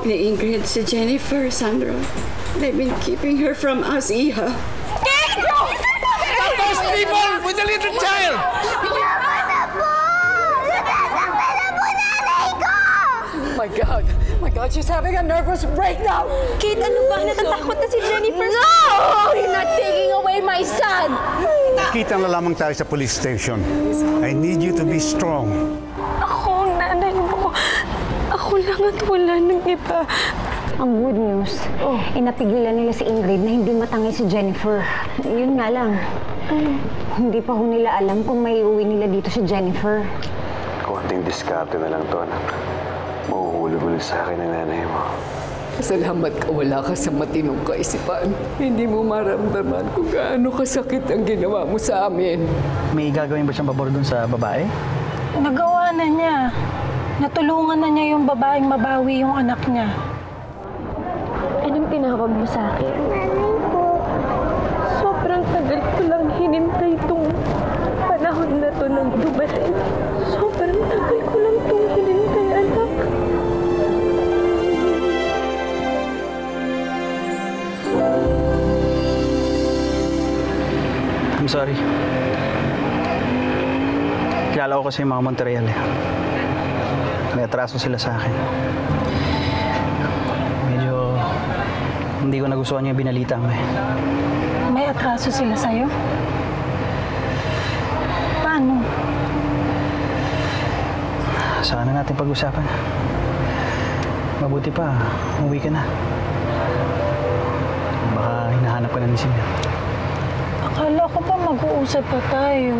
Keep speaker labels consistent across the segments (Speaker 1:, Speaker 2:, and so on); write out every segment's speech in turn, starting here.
Speaker 1: ni Ingrid si Jennifer, Sandra. They've been keeping her from us, Iha.
Speaker 2: Kate!
Speaker 3: Stop those people with the little child!
Speaker 2: Tama na po! Nasasaktan na po nanay ko!
Speaker 4: My God! My God, she's having a nervous breakdown!
Speaker 5: Kate, ano ba? Natatakot na si Jennifer.
Speaker 2: No! You're not taking away my son!
Speaker 6: Kita na lamang tayo sa police station. I need you to be strong.
Speaker 5: Ako ang nanay mo. Ako lang at wala ng iba.
Speaker 7: Ang good news, napigilan nila si Ingrid na hindi matangay si Jennifer. Yun nga lang, hindi pa ho nila alam kung may uwi nila dito si Jennifer.
Speaker 8: Konting diskarte na lang to, anak. Mahuhulog-hulog sa akin ang nanay mo.
Speaker 4: Salamat ka, wala ka sa matinong kaisipan. Hindi mo maramdaman kung gaano kasakit ang ginawa mo sa amin.
Speaker 9: May gagawin ba siyang pabor dun sa babae?
Speaker 5: Nagawa na niya. Natulungan na niya yung babaeng mabawi yung anak niya.
Speaker 7: Anong tinawag mo sa akin?
Speaker 2: Nanay po.
Speaker 5: Sobrang tagal ko lang hinintay itong panahon na to nang dumating. Sobrang tagal ko lang itong hinintay, anak.
Speaker 9: I'm sorry. Kilala ko kasi yung mga Montreal eh. May atraso sila sa akin. Medyo hindi ko nagustuhan yung binalita mo eh.
Speaker 5: May atraso sila sa'yo? Paano?
Speaker 9: Sana natin pag-usapan. Mabuti pa, umuwi ka na. Baka hinahanap ka na ni Silvia.
Speaker 5: Akala ko ba mag-uusap pa tayo?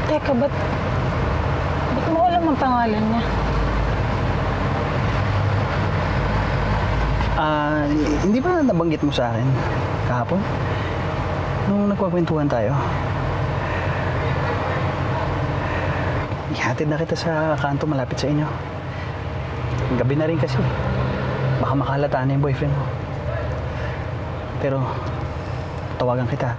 Speaker 5: Teka, ba't mo alam ang pangalan niya?
Speaker 9: Hindi ba nabanggit mo sa akin kahapon? Nung nagkukwentuhan tayo. Ihatid na kita sa kanto malapit sa inyo. Gabi na rin kasi. Baka makalata na yung boyfriend mo. Pero, tawagan kita.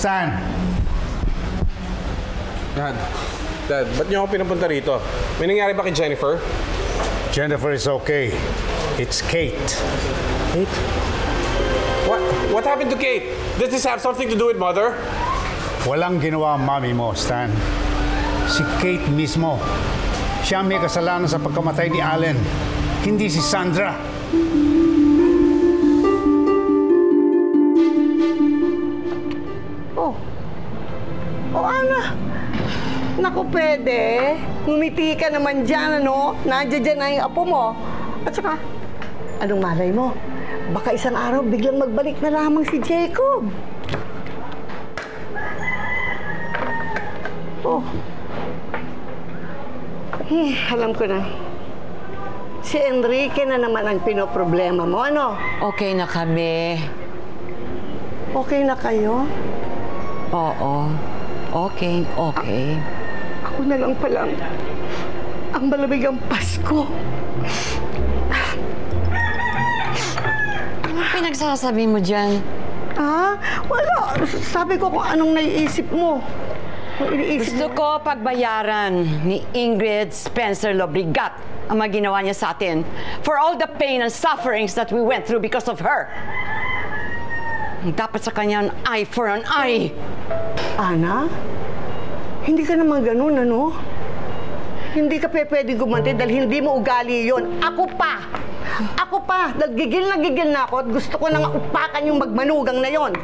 Speaker 6: Stan!
Speaker 3: Dad, ba't niyo ako pinapunta rito? May nangyari ba kay Jennifer?
Speaker 6: Jennifer is okay. It's Kate.
Speaker 3: Kate? What happened to Kate? Does this have something to do with Mother?
Speaker 6: Walang ginawa ang mami mo, Stan. Si Kate mismo. Siya may kasalanan sa pagkamatay ni Allen. Hindi si Sandra.
Speaker 10: O ano? Naku, pwede. Ngumiti ka naman dyan, ano? Nandiyan dyan na yung apo mo. At saka, anong malay mo? Baka isang araw biglang magbalik na lamang si Jacob. Oh. Alam ko na. Si Enrique na naman ang pinoproblema mo, ano?
Speaker 4: Okay na kami.
Speaker 10: Okay na kayo?
Speaker 4: Oo. Okay.
Speaker 10: Ako na lang palang ang malamig ang Pasko.
Speaker 4: Ano pinagsasabi mo dyan?
Speaker 10: Ha? Wala. Sabi ko kung anong naiisip mo.
Speaker 4: Gusto ko pagbayaran ni Ingrid Spencer Lobrigat ang mga ginawa niya sa atin for all the pain and sufferings that we went through because of her. Dapat sa kanya an eye for an eye.
Speaker 10: Ana? Hindi ka naman ganun, ano? Hindi ka pwede gumanti dahil hindi mo ugali yon. Ako pa! Ako pa! Nagigil na ako at gusto ko nang upakan yung magmanugang na yon.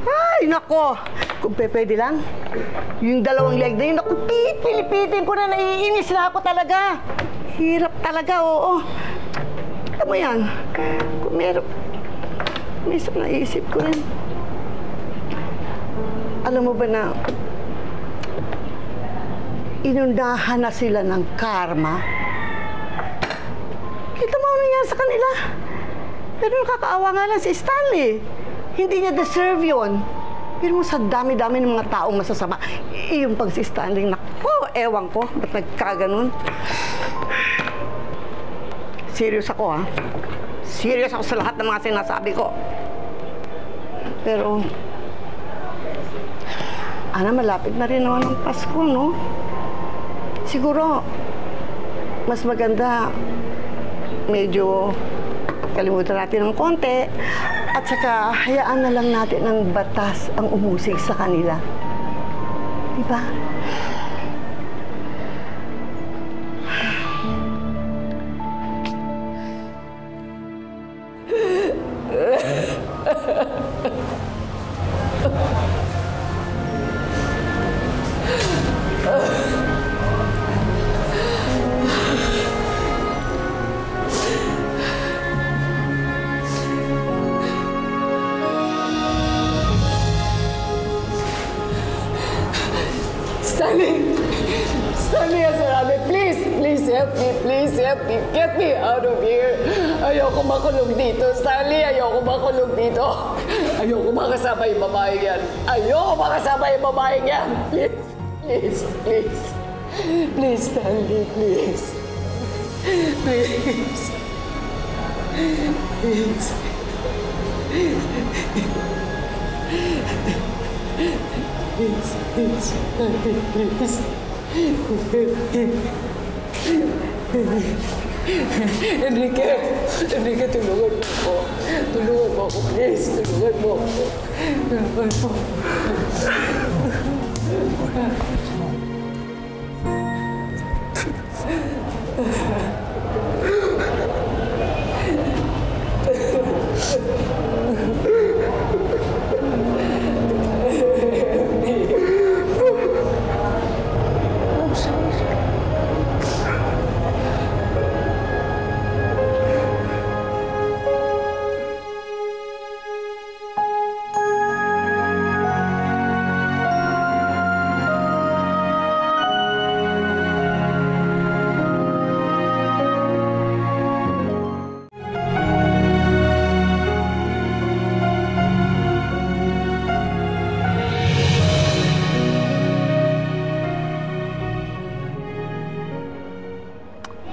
Speaker 10: Ay, nako! Kung pwede lang, yung dalawang leg na yun, naku, pipilipitin ko na, naiinis na ako talaga. Hirap talaga, oo. Alam mo yan, kung meron, minsan naisip ko rin. Alam mo ba na inundahan na sila ng karma? Kita mo ano yan sa kanila. Pero nakakaawa nga lang si Stanley. Hindi niya deserve yun. Pero sa dami-dami ng mga taong masasama, yung pag si Stanley, naku, ewan ko, ba't nagkaganon? Serious ako, ha? Serious ako sa lahat ng mga sinasabi ko. Pero, Ana, malapit na rin naman ang Pasko, no? Siguro, mas maganda, medyo kalimutan natin ng konti at saka hayaan na lang natin ng batas ang umusig sa kanila. Diba?
Speaker 11: Stanley, Azarabe, please help me, get me out of here. Ayoko makulong dito, Stanley, ayoko makulong dito. Ayoko makasama yung babaeng yan. Please, Stanley, please. Enrique, tulungan mo ako, please. Tulungan mo ako.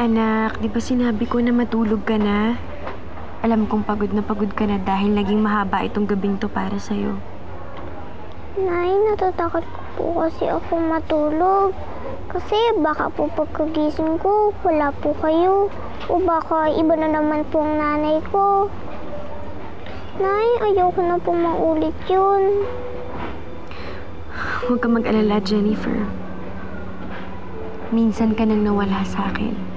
Speaker 5: Anak, di ba sinabi ko na matulog ka na? Alam kong pagod na pagod ka na dahil naging mahaba itong gabing to para sa'yo.
Speaker 2: Nay, natatakot po kasi ako matulog. Kasi baka po pagkagising ko, wala po kayo. O baka iba na naman po ang nanay ko. Nay, ayoko na po maulit yun.
Speaker 5: Huwag ka mag-alala, Jennifer. Minsan ka nang nawala sa akin.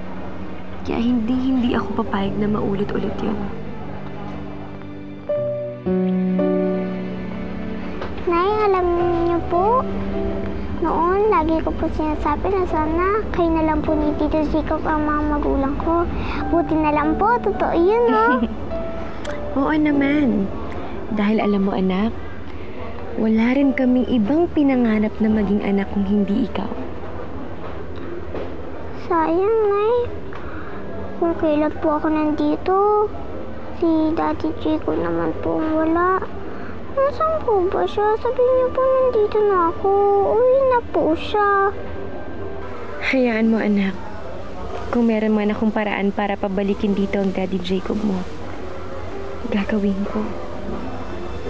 Speaker 5: Kaya hindi ako papayag na maulit-ulit yun.
Speaker 2: Nay, alam niyo po, noon lagi ko po sinasabi na sana kayo na lang po ni Tito Jacob ang mga magulang ko. Buti na lang po, totoo yun, no?
Speaker 5: Oo naman. Dahil alam mo, anak, wala rin kaming ibang pinanganap na maging anak kung hindi ikaw.
Speaker 2: Sayang, Nay. Kung kailan po ako nandito, si Daddy Jacob naman po wala. Nasaan po ba siya? Sabihin niyo po nandito na ako. Uwi na po siya.
Speaker 5: Hayaan mo, anak. Kung meron man akong paraan para pabalikin dito ang Daddy Jacob mo, gagawin ko.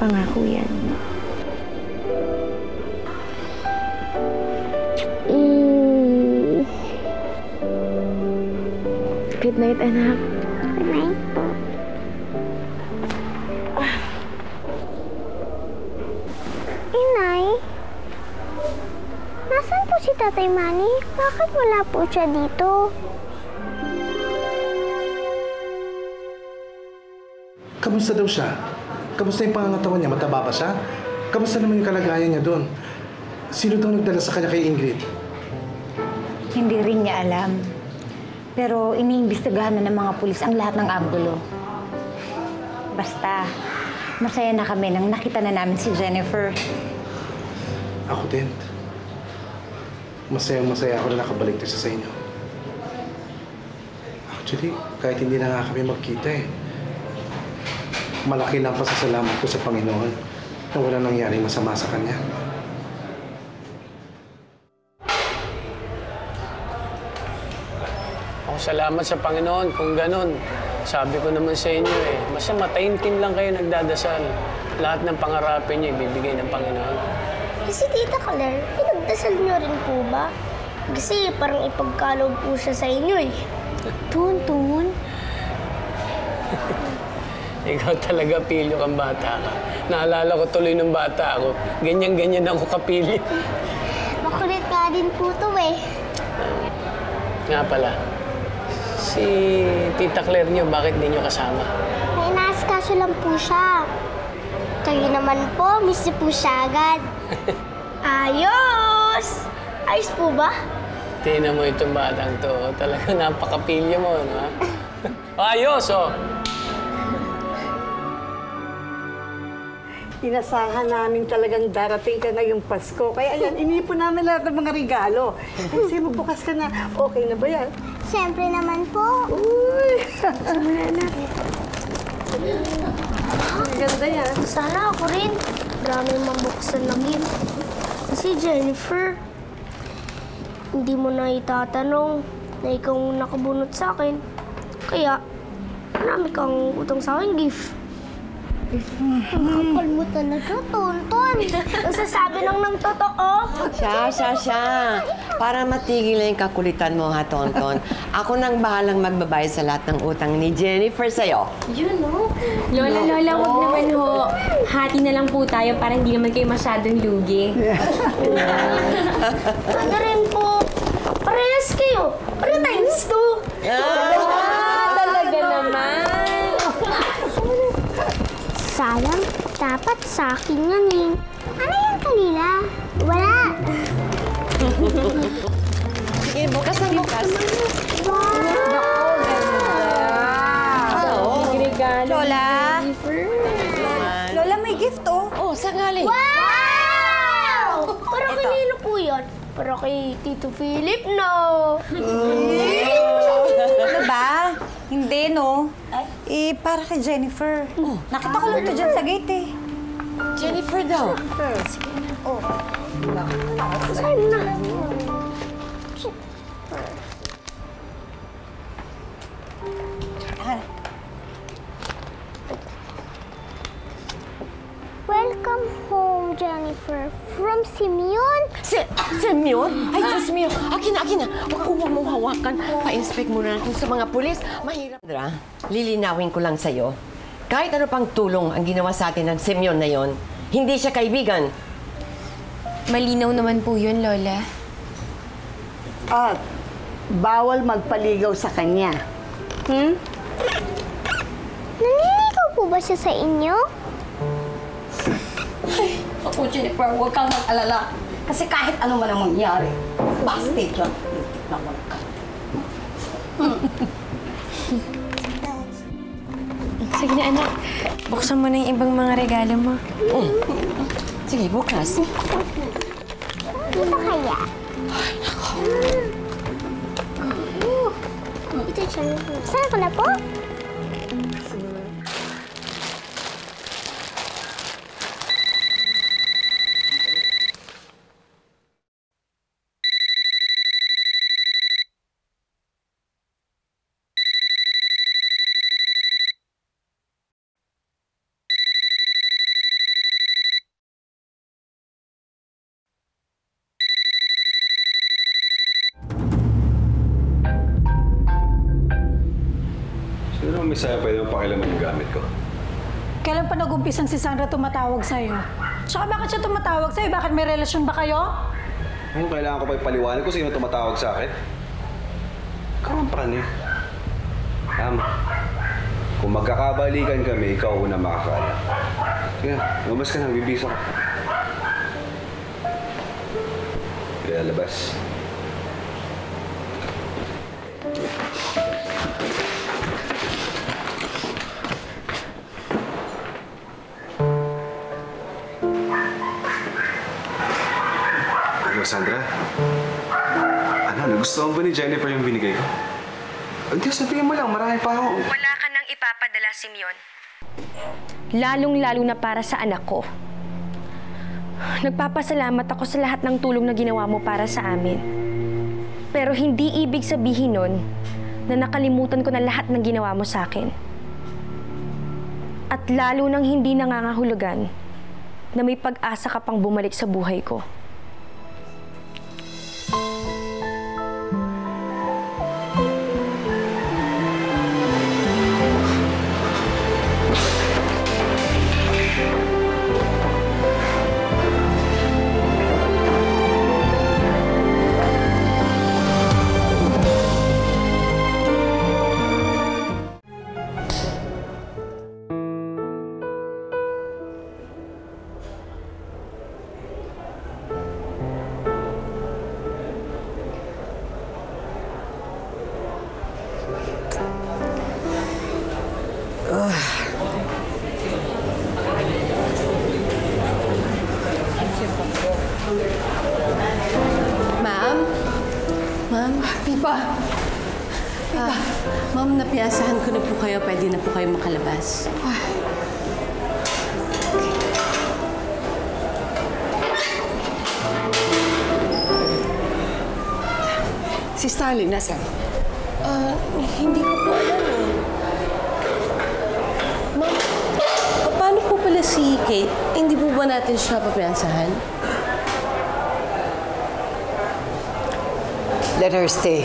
Speaker 5: Pangako yan. Good night, anak.
Speaker 2: Good night po. Inay, nasaan po si Tatay Manny? Bakit wala po siya dito?
Speaker 12: Kamusta daw siya? Kamusta yung pangangatawan niya? Mataba ba siya? Kamusta naman yung kalagayan niya doon? Sino daw nagdala sa kanya kay Ingrid?
Speaker 7: Hindi rin niya alam. Pero iniimbestigahan na ng mga pulis ang lahat ng anggulo. Basta, masaya na kami nang nakita na namin si Jennifer.
Speaker 12: Ako din. Masaya ako na nakabalik tayo sa inyo. Actually, kahit hindi na nga kami magkita malaki lang pasasalamat ko sa Panginoon na wala nangyaring masama sa kanya.
Speaker 13: Ako salamat sa Panginoon kung ganun. Sabi ko naman sa inyo basta mataimtim lang kayo nagdadasal. Lahat ng pangarapin niyo ibibigay ng Panginoon.
Speaker 2: Si Tita Claire, pinagdasal niyo rin po ba? Kasi parang ipagkaloob po siya sa inyo
Speaker 5: Tun.
Speaker 13: Ikaw talaga, Pilyo, kang bata ka. Naalala ko tuloy nung bata ako. Ganyan-ganyan ako kapili.
Speaker 2: Makulit nga din po to
Speaker 13: Nga pala, si Tita Claire niyo, bakit di niyo kasama?
Speaker 2: May inaaskaso lang po siya. Kayo naman po, miss niyo po siya agad. Ayos! Ayos po ba?
Speaker 13: Tingnan mo itong batang to. Talaga napakapilyo mo, no? Ayos,
Speaker 10: Inasahan namin talagang darating ka ngayong Pasko. Kaya ayan, inipon namin lahat ng mga regalo. Kasi magbukas ka na. Okay na ba yan?
Speaker 2: Siyempre naman po.
Speaker 10: Uy! Sama na. Ganda yan.
Speaker 2: Sana ako rin. Maraming mabuksan na gift. Kasi Jennifer, hindi mo na itatanong na ikaw nakabunot sa akin. Kaya, marami kang utang sa akin gift. Ang kapal mo talaga, Tonton. Nagsasabi lang ng totoo.
Speaker 4: Siya. Para matigil na yung kakulitan mo, ha, Tonton. Ako nang bahalang magbabayad sa lahat ng utang ni Jennifer sa'yo.
Speaker 5: Yun, no? Lola, wag naman ho. Hati na lang po tayo para hindi naman kayo masyadong lugi.
Speaker 2: Ano rin po? Parehas kayo. Parang times 2.
Speaker 5: Talaga naman.
Speaker 2: Sayang, dapat sa akin yan Ano yung kanila? Wala.
Speaker 4: Sige, bukas na bukas.
Speaker 7: Lola! Lola, may gift,
Speaker 4: Oh, saan galing?
Speaker 2: Wow! Pero kanino po yun? Pero kay Tito Philip, no?
Speaker 7: Ano ba? Hindi, no? Para kay Jennifer. Nakita ko lang ito dyan sa gate,
Speaker 4: Jennifer daw.
Speaker 2: Saan na? Welcome home, Jennifer. From Simeon.
Speaker 4: Simeon? Ay, Diyos mio. Akin na. Huwag mong hawakan. Pa-inspect muna natin sa mga pulis. Mahirap. Sandra, lilinawin ko lang sa'yo. Kahit ano pang tulong ang ginawa sa atin ng Simeon na yon, hindi siya kaibigan.
Speaker 5: Malinaw naman po yun, Lola.
Speaker 10: At bawal magpaligaw sa kanya.
Speaker 2: Naniligaw po ba siya sa inyo?
Speaker 14: Ako, Jennifer, huwag kang mag-alala. Kasi kahit ano man ang mangyari, busted yan.
Speaker 5: Sige na, anak. Buksan mo na yung ibang mga regalo mo.
Speaker 4: Sige, bukas.
Speaker 2: Ano kaya? Ay, nako. Ito, Jennifer. Saan ko na po?
Speaker 8: Sino may saya pwede mong pakilaman yung gamit ko?
Speaker 15: Kailan pa nag-umpisang si Sandra tumatawag sa'yo? Tsaka bakit siya tumatawag sa'yo? Bakit may relasyon ba kayo?
Speaker 8: Ano kailangan ko pa ipaliwanag kung sino tumatawag sa akin? Ikaw ang prane. Kung magkakabalikan kami, ikaw una makakaalam. Sige, lumabas ka na, bibisa ka. Kaya labas. Sandra? Nagustuhan ba ni Jennifer yung binigay ko? Hindi, sabihin mo lang, marami pa ako.
Speaker 5: Wala ka nang ipapadala, Simeon. Lalong-lalo na para sa anak ko. Nagpapasalamat ako sa lahat ng tulong na ginawa mo para sa amin. Pero hindi ibig sabihin nun na nakalimutan ko na lahat ng ginawa mo sa akin. At lalo nang hindi nangangahulugan na may pag-asa ka pang bumalik sa buhay ko.
Speaker 4: Ma'am, napiyasahan ko na po kayo. Pwede na po kayo makalabas. Si Starling, nasaan? Hindi ko po alam eh. Ma'am, paano po pala si Kate? Hindi po ba natin siya papiyansahan?
Speaker 14: Let her stay.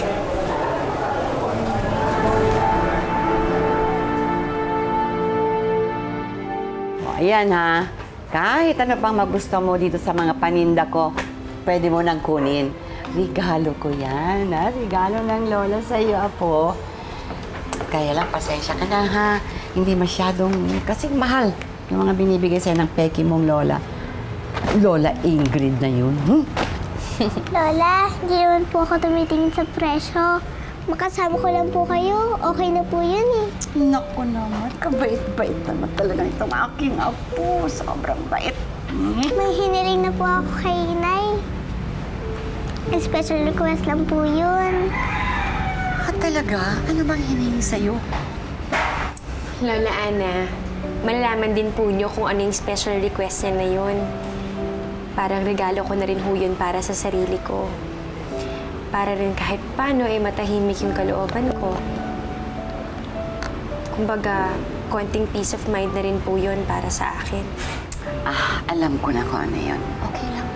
Speaker 16: Ayan ha, kahit ano pang magusto mo dito sa mga paninda ko, pwede mo nang kunin. Regalo ko yan, ha? Regalo ng lola sa'yo, apo. Kaya lang, pasensya ka na ha. Hindi masyadong, kasi mahal yung mga binibigay sa'yo ng peki mong lola. Lola Ingrid na yun.
Speaker 2: Lola, hindi naman po ako tumitingin sa presyo. Makasama ko lang po kayo. Okay na po yun eh.
Speaker 16: Naku naman, kabait-bait naman talaga itong aking apo. Sobrang bait.
Speaker 2: May hiniling na po ako kay Inay. Special request lang po yun.
Speaker 16: Talaga? Ano bang hinihingi sa'yo?
Speaker 5: Lola Ana, malalaman din po niyo kung ano yung special request niya na yun. Parang regalo ko na rin ho yun para sa sarili ko. Para rin kahit paano ay matahimik yung kalooban ko. Kumbaga, konting peace of mind na rin po yun para sa akin.
Speaker 16: Alam ko na kung ano yun. Okay lang.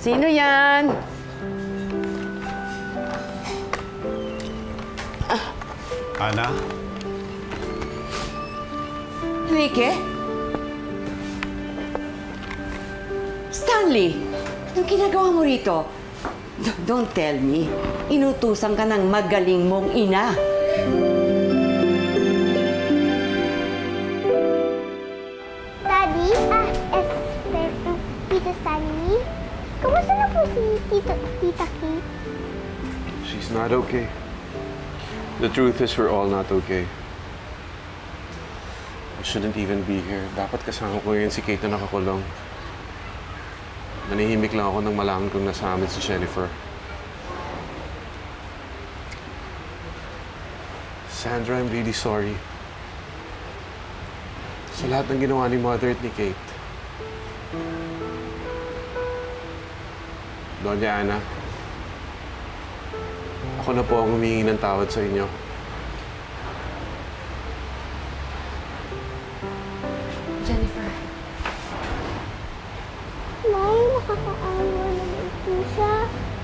Speaker 16: Sino yan?
Speaker 6: Ana?
Speaker 16: Enrique? Stanley! Anong ginagawa mo rito? Don't tell me. Inutusan ka ng magaling mong ina.
Speaker 2: Daddy, Tita Stanley. Kamusta na po si Tita Kate?
Speaker 8: She's not okay. The truth is we're all not okay. I shouldn't even be here. Dapat kasama ko yun si Kate na nakakulong. Nanihimik lang ako nang malaman kong nasa amin si Jennifer. Sandra, I'm really sorry. Sa lahat ng ginawa ni Mother at ni Kate. Doña Ana, ako na po ang humingi ng tawad sa inyo.
Speaker 5: Jennifer.
Speaker 2: Nay, nakakaawa naman po siya.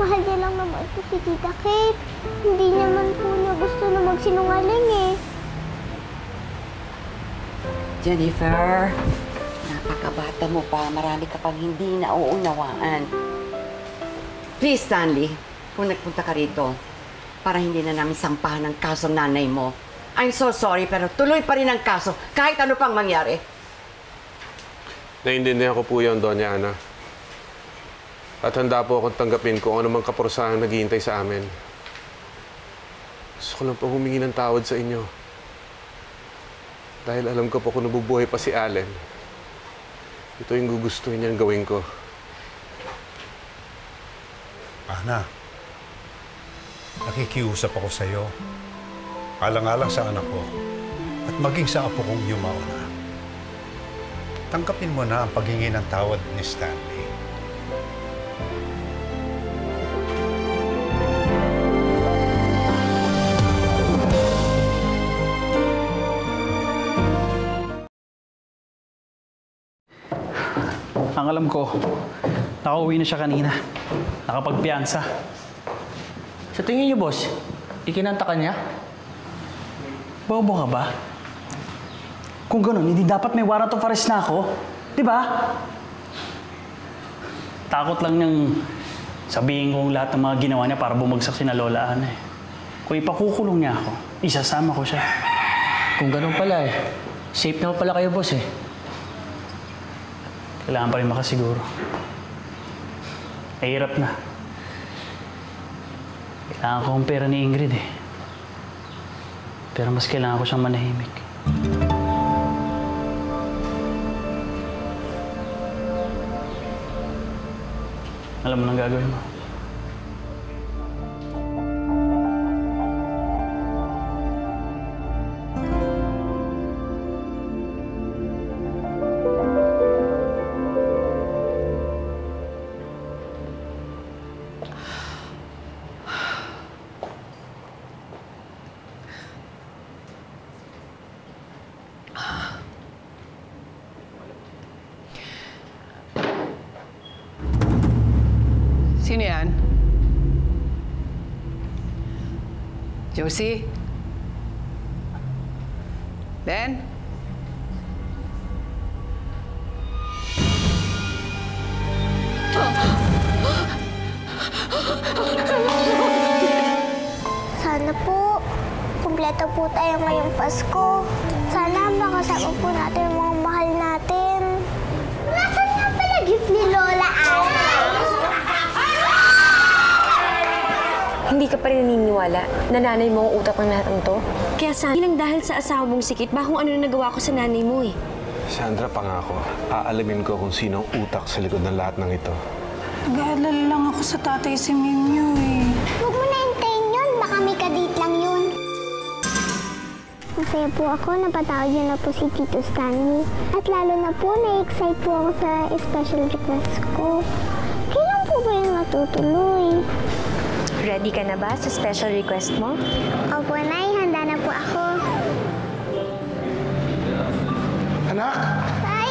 Speaker 2: Mahal niya lang naman po si Tita Kate. Hindi naman po niya gusto na magsinungaling eh.
Speaker 16: Jennifer, napakabata mo pa. Marami ka pang hindi nauunawaan. Please, Stanley, kung nagpunta ka rito, para hindi na namin sampahan ang kaso nanay mo. I'm so sorry, pero tuloy pa rin ang kaso, kahit ano pang mangyari.
Speaker 8: Naiintindihan ko po yun, Doña Ana. At handa po akong tanggapin kung ano mang kaparusahan naghihintay sa amin. Gusto ko lang po humingi ng tawad sa inyo. Dahil alam ko po kung nabubuhay pa si Allen, ito yung gugustuhin niyang gawin ko.
Speaker 6: Ana, nakikiusap ako sa'yo. Alang-alang sa anak ko. at maging sa apo kong yumauna. Tanggapin mo na ang paghingi ng tawad ni Stanley.
Speaker 9: Ang alam ko, nakauwi na siya kanina. Nakapagpiyansa.
Speaker 17: Sa tingin niyo, boss, ikinanta ka niya?
Speaker 9: Bobo ka ba? Kung ganun, hindi dapat may warrant of arrest na ako. Di ba? Takot lang niyang sabihin kong lahat ng mga ginawa niya para bumagsak si na Lola Ana eh. Kung ipakukulong niya ako, isasama ko siya.
Speaker 17: Kung ganun pala eh. Safe naman pala kayo, boss eh.
Speaker 9: Kailangan pa rin makasiguro. Mahirap na. Kailangan ko ang pera ni Ingrid eh. Pero mas kailangan ko siyang manahimik. Alam mo nang gagawin mo.
Speaker 11: Sino yan? Josie? Ben?
Speaker 2: Sana po, kumpleto po tayo ngayong Pasko. Sana makasama po natin yung mga mahal natin. Nasaan nga pala gift ni Lola Ana?
Speaker 5: Hindi ka pa rin naniniwala na nanay mo ang utak ng lahat ng to? Kaya sana lang dahil sa asawa mong sikit, ba kung ano na nagawa ko sa nanay mo eh.
Speaker 8: Sandra, pangako, aalamin ko kung sino ang utak sa likod ng lahat ng ito.
Speaker 15: Nag-aalala lang ako sa tatay si Mimyo eh.
Speaker 2: Huwag mo na hintayin yun. Baka may kadate lang yun. Masaya po ako na patawad niyo na po si Tito Stanley. At lalo na po na-excite po ako sa special request ko. Kailan po ba yung matutuloy?
Speaker 5: Ready ka na ba sa special request mo?
Speaker 2: Opo, Nay. Handa na po ako.
Speaker 12: Anak!
Speaker 2: Tay!